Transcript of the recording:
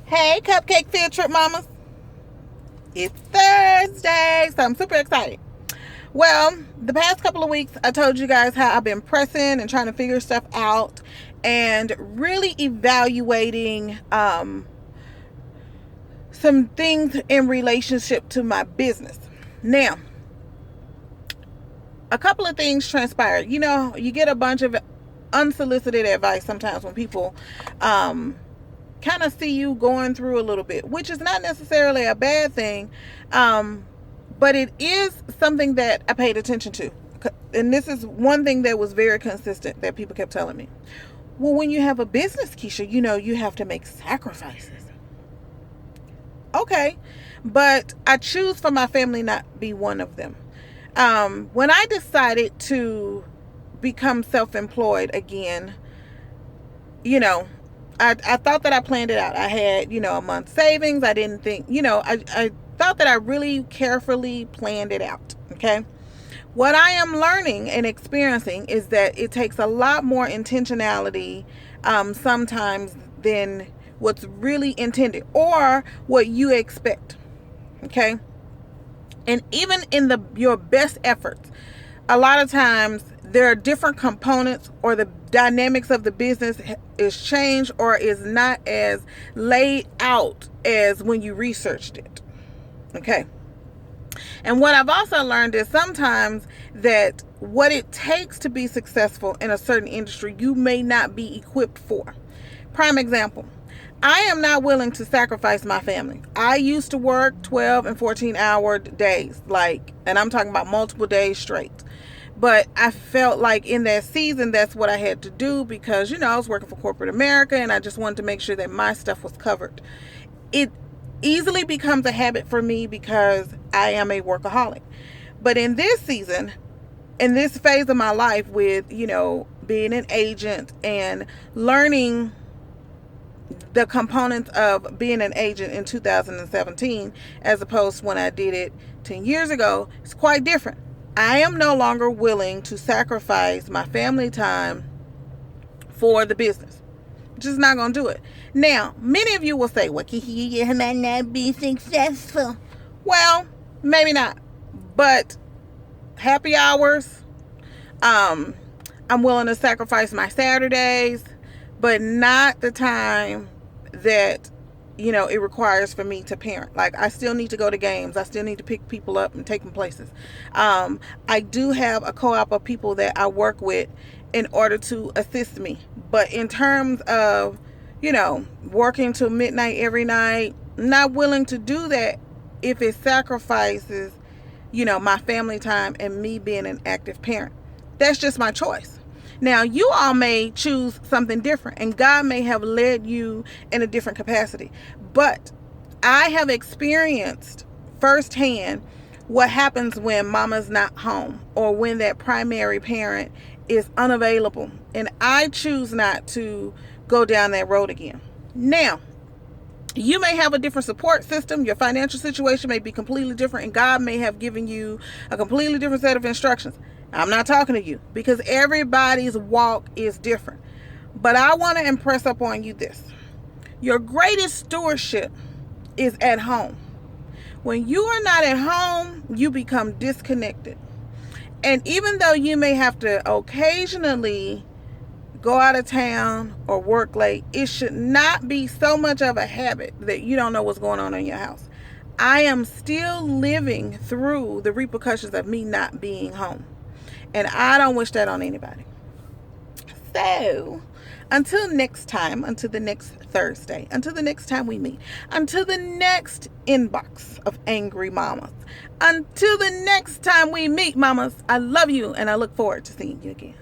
Hey, Cupcake Field Trip Mamas. It's Thursday, so I'm super excited. Well, the past couple of weeks, I told you guys how I've been pressing and trying to figure stuff out and really evaluating some things in relationship to my business. Now, a couple of things transpired. You know, you get a bunch of unsolicited advice sometimes when people kind of see you going through a little bit, which is not necessarily a bad thing, but it is something that I paid attention to. And this is one thing that was very consistent that people kept telling me. Well, when you have a business, Keisha, you know, you have to make sacrifices. Okay, but I choose for my family not be one of them. When I decided to become self-employed again, you know, I thought that I planned it out. I had, a month's savings. I didn't think, I thought that I really carefully planned it out. Okay. What I am learning and experiencing is that it takes a lot more intentionality sometimes than what's really intended or what you expect. Okay. And even in your best efforts, a lot of times there are different components or the dynamics of the business is changed or is not as laid out as when you researched it. Okay. And what I've also learned is sometimes that what it takes to be successful in a certain industry, you may not be equipped for. Prime example, I am not willing to sacrifice my family. I used to work 12 and 14-hour days, and I'm talking about multiple days straight. But I felt like in that season, that's what I had to do because, I was working for corporate America and I just wanted to make sure that my stuff was covered. It easily becomes a habit for me because I am a workaholic. But in this season, in this phase of my life with, being an agent and learning the components of being an agent in 2017 as opposed to when I did it 10 years ago, it's quite different. I am no longer willing to sacrifice my family time for the business. Just not going to do it. Now, many of you will say, well, you might not be successful. Well, maybe not. But happy hours, I'm willing to sacrifice my Saturdays, but not the time that it requires for me to parent. I still need to go to games. I still need to pick people up and take them places. I do have a co-op of people that I work with in order to assist me. But in terms of, working till midnight every night, not willing to do that if it sacrifices, my family time and me being an active parent. That's just my choice. Now, you all may choose something different, and God may have led you in a different capacity. But I have experienced firsthand what happens when mama's not home or when that primary parent is unavailable. And I choose not to go down that road again. Now, you may have a different support system. Your financial situation may be completely different, and God may have given you a completely different set of instructions. I'm not talking to you because everybody's walk is different. But I want to impress upon you this. Your greatest stewardship is at home. When you are not at home, you become disconnected. And even though you may have to occasionally go out of town or work late, it should not be so much of a habit that you don't know what's going on in your house. I am still living through the repercussions of me not being home. And I don't wish that on anybody. So, until next time, until the next Thursday, until the next time we meet, until the next inbox of angry mamas, until the next time we meet, mamas, I love you and I look forward to seeing you again.